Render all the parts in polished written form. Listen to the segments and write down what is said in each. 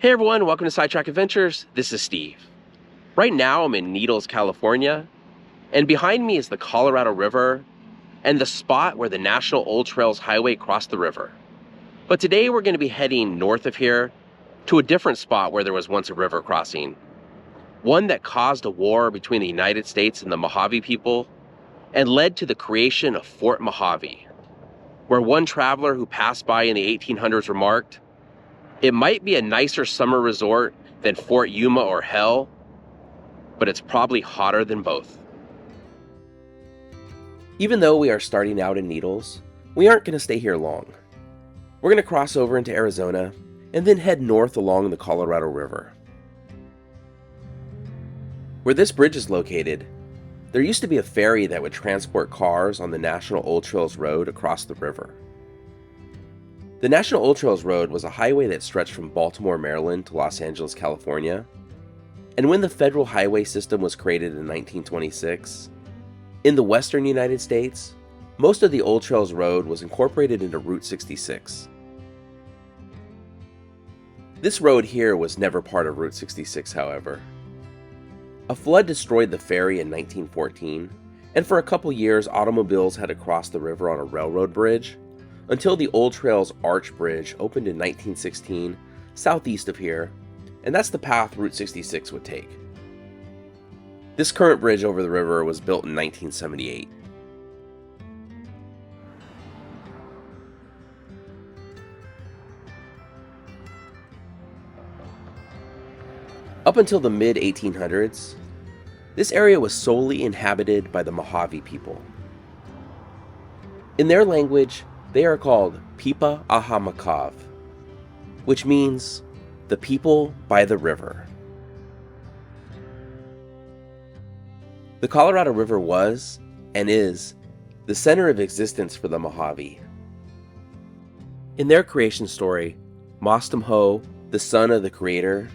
Hey everyone, welcome to Sidetrack Adventures. This is Steve. Right now I'm in Needles, California, and behind me is the Colorado River and the spot where the National Old Trails Highway crossed the river. But today we're going to be heading north of here to a different spot where there was once a river crossing. One that caused a war between the United States and the Mojave people and led to the creation of Fort Mohave, where one traveler who passed by in the 1800s remarked, "It might be a nicer summer resort than Fort Yuma or hell, but it's probably hotter than both." Even though we are starting out in Needles, we aren't going to stay here long. We're going to cross over into Arizona and then head north along the Colorado River. Where this bridge is located, there used to be a ferry that would transport cars on the National Old Trails Road across the river. The National Old Trails Road was a highway that stretched from Baltimore, Maryland to Los Angeles, California. And when the federal highway system was created in 1926, in the western United States, most of the Old Trails Road was incorporated into Route 66. This road here was never part of Route 66, however. A flood destroyed the ferry in 1914, and for a couple years automobiles had to cross the river on a railroad bridge, until the Old Trails Arch Bridge opened in 1916 southeast of here, and that's the path Route 66 would take. This current bridge over the river was built in 1978. Up until the mid-1800s, this area was solely inhabited by the Mojave people. In their language, they are called Pipa Ahamakav, which means the people by the river. The Colorado River was, and is, the center of existence for the Mojave. In their creation story, Mastamho, the son of the creator,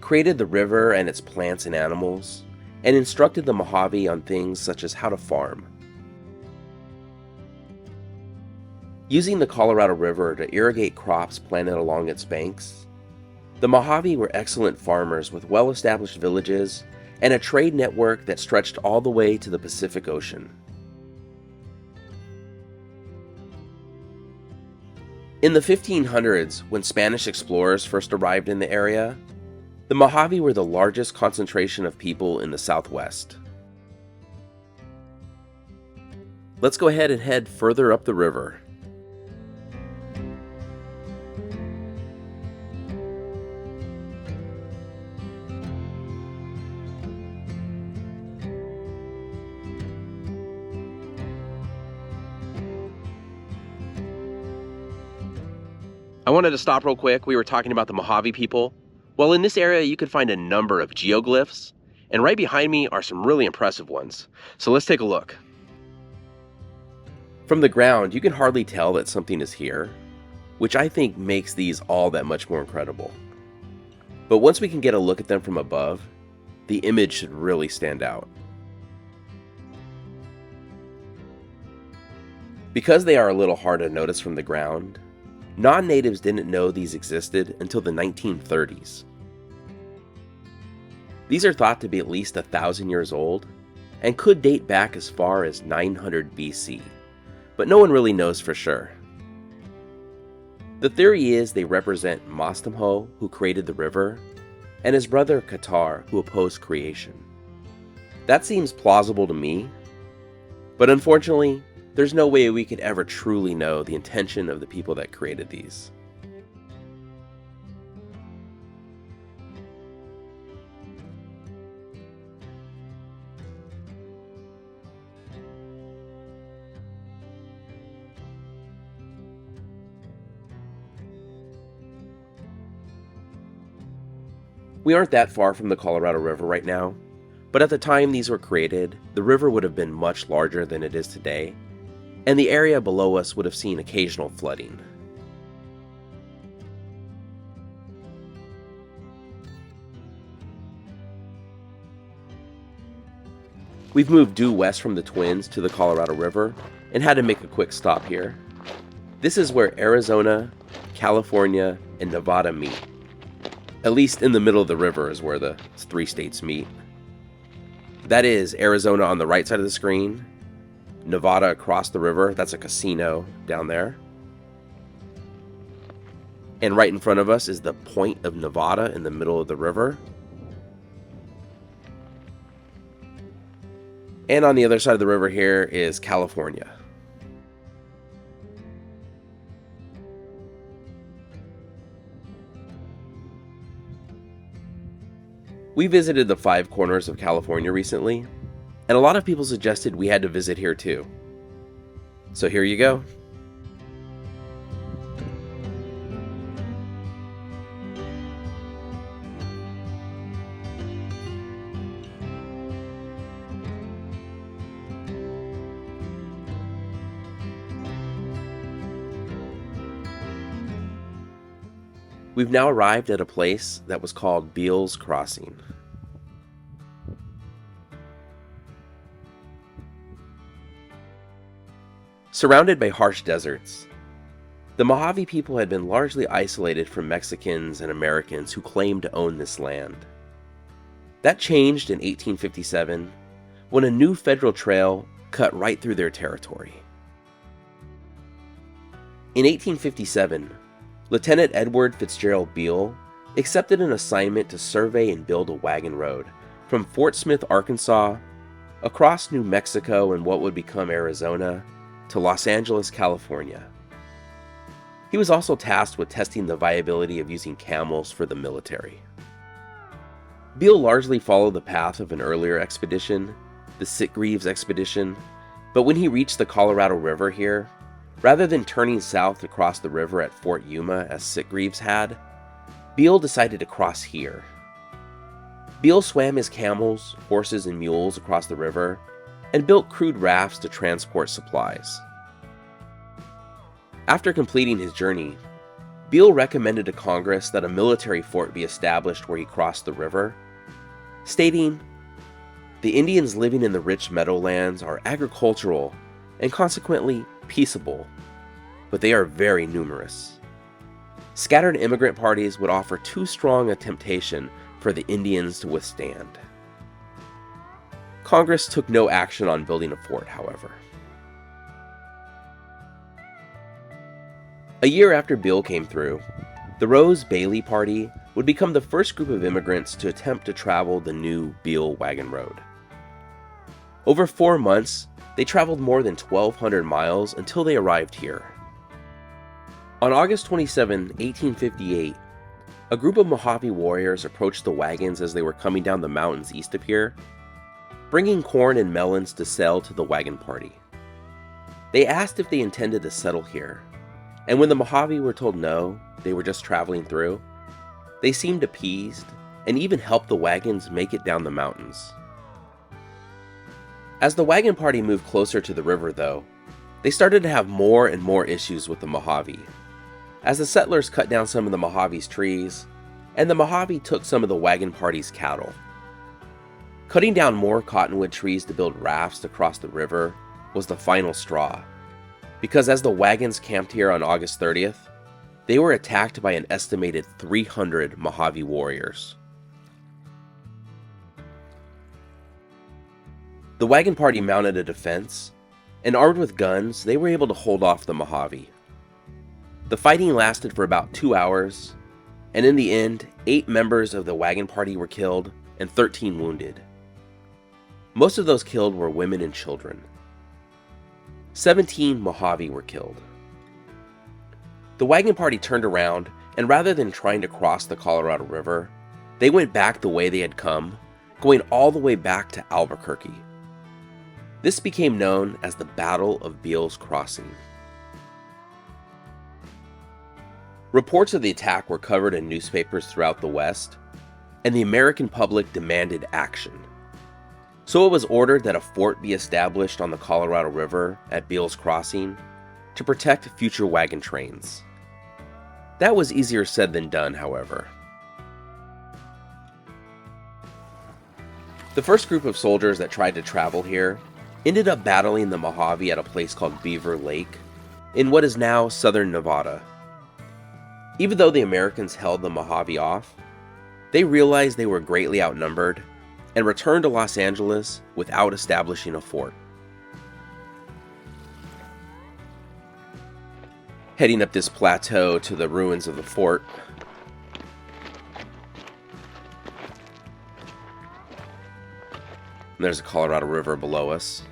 created the river and its plants and animals, and instructed the Mojave on things such as how to farm. Using the Colorado River to irrigate crops planted along its banks, the Mojave were excellent farmers with well-established villages and a trade network that stretched all the way to the Pacific Ocean. In the 1500s, when Spanish explorers first arrived in the area, the Mojave were the largest concentration of people in the Southwest. Let's go ahead and head further up the river. I wanted to stop real quick. We were talking about the Mojave people. Well, in this area, you can find a number of geoglyphs, and right behind me are some really impressive ones. So let's take a look. From the ground, you can hardly tell that something is here, which I think makes these all that much more incredible. But once we can get a look at them from above, the image should really stand out. Because they are a little hard to notice from the ground, non-natives didn't know these existed until the 1930s. These are thought to be at least 1,000 years old and could date back as far as 900 BC, but no one really knows for sure. The theory is they represent Mastamho, who created the river, and his brother Qatar, who opposed creation. That seems plausible to me, but unfortunately, there's no way we could ever truly know the intention of the people that created these. We aren't that far from the Colorado River right now, but at the time these were created, the river would have been much larger than it is today, and the area below us would have seen occasional flooding. We've moved due west from the Twins to the Colorado River and had to make a quick stop here. This is where Arizona, California, and Nevada meet. At least in the middle of the river is where the three states meet. That is Arizona on the right side of the screen, Nevada across the river, that's a casino down there. And right in front of us is the point of Nevada in the middle of the river. And on the other side of the river here is California. We visited the Five Corners of California recently, and a lot of people suggested we had to visit here too. So here you go. We've now arrived at a place that was called Beale's Crossing. Surrounded by harsh deserts, the Mojave people had been largely isolated from Mexicans and Americans who claimed to own this land. That changed in 1857 when a new federal trail cut right through their territory. In 1857, Lieutenant Edward Fitzgerald Beale accepted an assignment to survey and build a wagon road from Fort Smith, Arkansas, across New Mexico and what would become Arizona, to Los Angeles, California. He was also tasked with testing the viability of using camels for the military. Beale largely followed the path of an earlier expedition, the Sitgreaves expedition, but when he reached the Colorado River here, rather than turning south across the river at Fort Yuma as Sitgreaves had, Beale decided to cross here. Beale swam his camels, horses, and mules across the river and built crude rafts to transport supplies. After completing his journey, Beale recommended to Congress that a military fort be established where he crossed the river, stating, "The Indians living in the rich meadowlands are agricultural and consequently peaceable, but they are very numerous. Scattered immigrant parties would offer too strong a temptation for the Indians to withstand." Congress took no action on building a fort, however. A year after Beale came through, the Rose Bailey Party would become the first group of immigrants to attempt to travel the new Beale Wagon Road. Over 4 months, they traveled more than 1,200 miles until they arrived here. On August 27, 1858, a group of Mojave warriors approached the wagons as they were coming down the mountains east of here, bringing corn and melons to sell to the wagon party. They asked if they intended to settle here, and when the Mojave were told no, they were just traveling through, they seemed appeased and even helped the wagons make it down the mountains. As the wagon party moved closer to the river, though, they started to have more and more issues with the Mojave, as the settlers cut down some of the Mojave's trees, and the Mojave took some of the wagon party's cattle. Cutting down more cottonwood trees to build rafts to cross the river was the final straw, because as the wagons camped here on August 30th, they were attacked by an estimated 300 Mojave warriors. The wagon party mounted a defense, and armed with guns, they were able to hold off the Mojave. The fighting lasted for about 2 hours, and in the end, 8 members of the wagon party were killed and 13 wounded. Most of those killed were women and children. 17 Mojave were killed. The wagon party turned around, and rather than trying to cross the Colorado River, they went back the way they had come, going all the way back to Albuquerque. This became known as the Battle of Beale's Crossing. Reports of the attack were covered in newspapers throughout the West, and the American public demanded action. So it was ordered that a fort be established on the Colorado River at Beale's Crossing to protect future wagon trains. That was easier said than done, however. The first group of soldiers that tried to travel here ended up battling the Mojave at a place called Beaver Lake in what is now southern Nevada. Even though the Americans held the Mojave off, They realized they were greatly outnumbered and returned to Los Angeles without establishing a fort. Heading up this plateau to the ruins of the fort, and there's the Colorado River below us.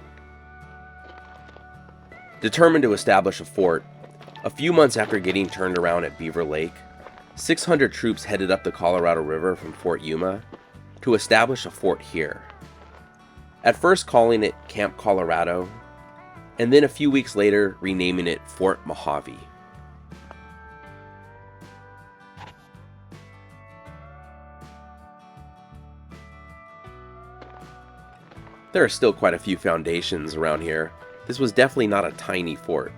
Determined to establish a fort, a few months after getting turned around at Beaver Lake, 600 troops headed up the Colorado River from Fort Yuma to establish a fort here. At first calling it Camp Colorado, and then a few weeks later renaming it Fort Mohave. There are still quite a few foundations around here. This was definitely not a tiny fort.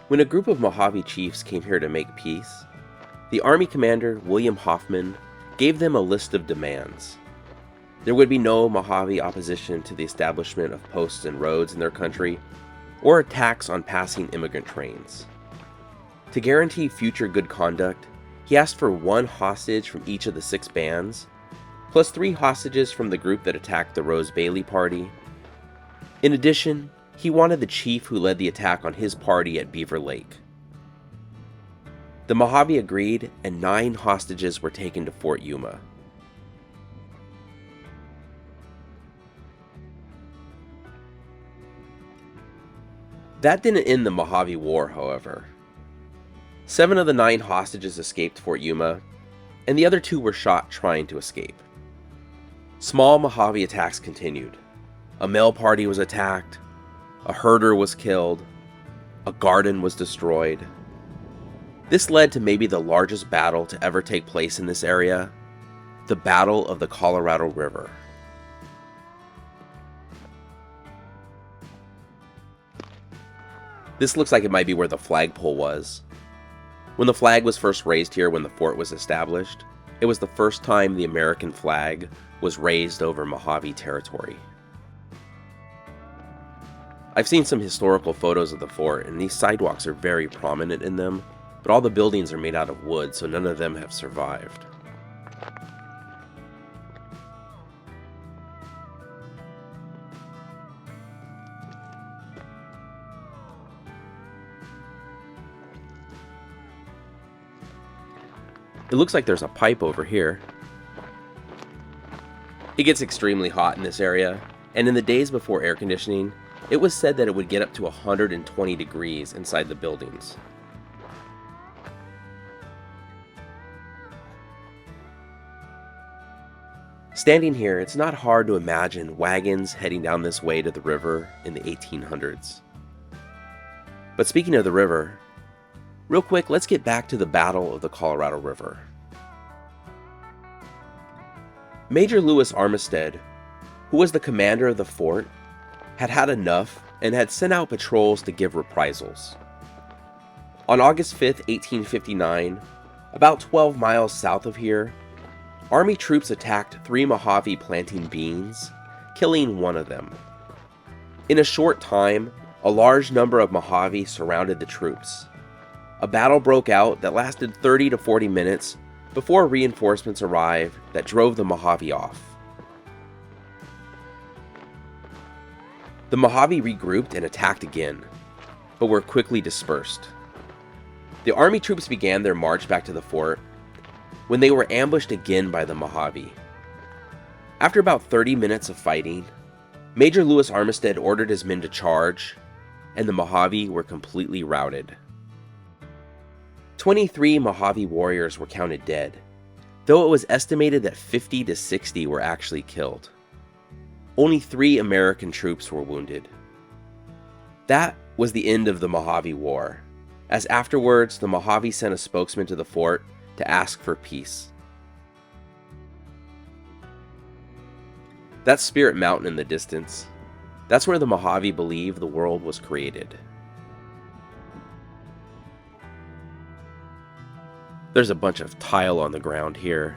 When a group of Mojave chiefs came here to make peace, the Army commander, William Hoffman, gave them a list of demands. There would be no Mojave opposition to the establishment of posts and roads in their country, or attacks on passing immigrant trains. To guarantee future good conduct, he asked for 1 hostage from each of the 6 bands, plus 3 hostages from the group that attacked the Rose Bailey party. In addition, he wanted the chief who led the attack on his party at Beaver Lake. The Mojave agreed, and 9 hostages were taken to Fort Yuma. That didn't end the Mohave War, however. 7 of the 9 hostages escaped Fort Yuma, and the other 2 were shot trying to escape. Small Mojave attacks continued. A mail party was attacked, a herder was killed, a garden was destroyed. This led to maybe the largest battle to ever take place in this area, the Battle of the Colorado River. This looks like it might be where the flagpole was. When the flag was first raised here when the fort was established, it was the first time the American flag was raised over Mojave territory. I've seen some historical photos of the fort, and these sidewalks are very prominent in them, but all the buildings are made out of wood, so none of them have survived. It looks like there's a pipe over here. It gets extremely hot in this area, and in the days before air conditioning, it was said that it would get up to 120 degrees inside the buildings. Standing here, it's not hard to imagine wagons heading down this way to the river in the 1800s. But speaking of the river, real quick, let's get back to the Battle of the Colorado River. Major Lewis Armistead, who was the commander of the fort, had had enough and had sent out patrols to give reprisals. On August 5th, 1859, about 12 miles south of here, Army troops attacked 3 Mojave planting beans, killing 1 of them. In a short time, a large number of Mojave surrounded the troops. A battle broke out that lasted 30 to 40 minutes before reinforcements arrived that drove the Mojave off. The Mojave regrouped and attacked again, but were quickly dispersed. The Army troops began their march back to the fort when they were ambushed again by the Mojave. After about 30 minutes of fighting, Major Lewis Armistead ordered his men to charge, and the Mojave were completely routed. 23 Mojave warriors were counted dead, though it was estimated that 50 to 60 were actually killed. Only 3 American troops were wounded. That was the end of the Mohave War, as afterwards the Mojave sent a spokesman to the fort to ask for peace. That's Spirit Mountain in the distance. That's where the Mojave believe the world was created. There's a bunch of tile on the ground here.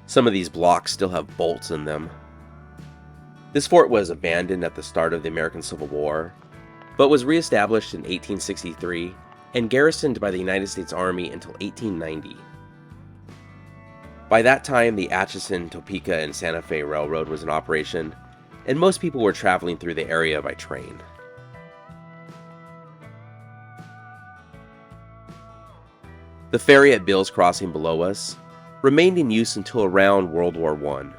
Some of these blocks still have bolts in them. This fort was abandoned at the start of the American Civil War, but was reestablished in 1863 and garrisoned by the United States Army until 1890. By that time, the Atchison, Topeka, and Santa Fe Railroad was in operation, and most people were traveling through the area by train. The ferry at Beale's Crossing below us remained in use until around World War I.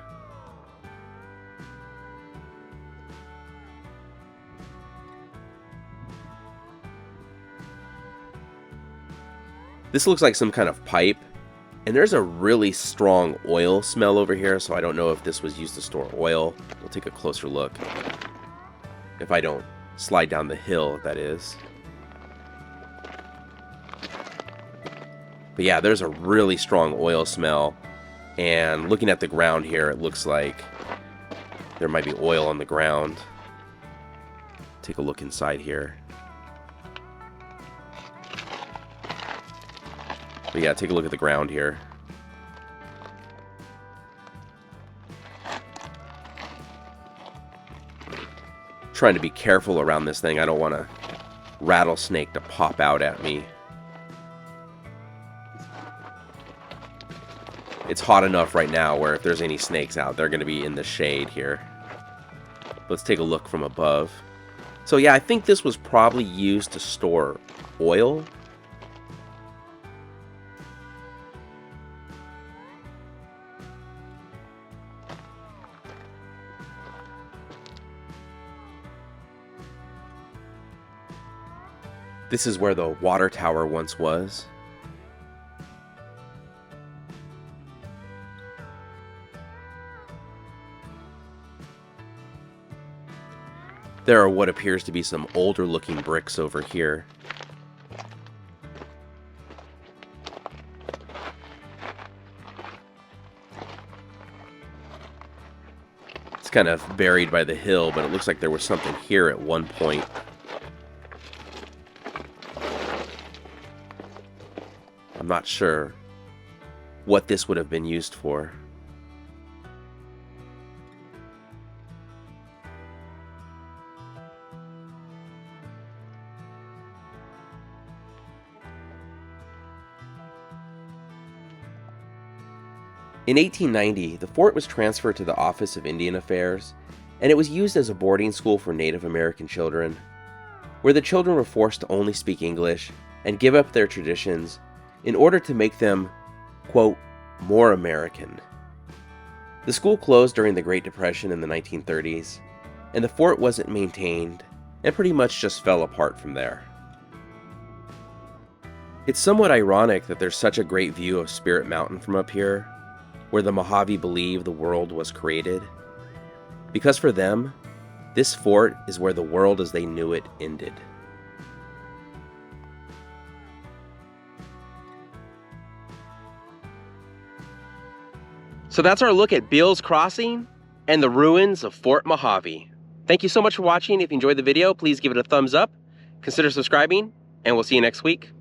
This looks like some kind of pipe, and there's a really strong oil smell over here, so I don't know if this was used to store oil. We'll take a closer look. If I don't slide down the hill, that is. But yeah, there's a really strong oil smell, and looking at the ground here, it looks like there might be oil on the ground. Take a look inside here. But yeah, take a look at the ground here. Trying to be careful around this thing. I don't want a rattlesnake to pop out at me. It's hot enough right now where if there's any snakes out, they're going to be in the shade here. Let's take a look from above. So yeah, I think this was probably used to store oil. This is where the water tower once was. There are what appears to be some older looking bricks over here. It's kind of buried by the hill, but it looks like there was something here at one point. I'm not sure what this would have been used for. In 1890, the fort was transferred to the Office of Indian Affairs, and it was used as a boarding school for Native American children, where the children were forced to only speak English and give up their traditions in order to make them, quote, more American. The school closed during the Great Depression in the 1930s, and the fort wasn't maintained and pretty much just fell apart from there. It's somewhat ironic that there's such a great view of Spirit Mountain from up here, where the Mojave believe the world was created, because for them, this fort is where the world as they knew it ended. So that's our look at Beale's Crossing and the ruins of Fort Mohave. Thank you so much for watching. If you enjoyed the video, please give it a thumbs up, consider subscribing, and we'll see you next week.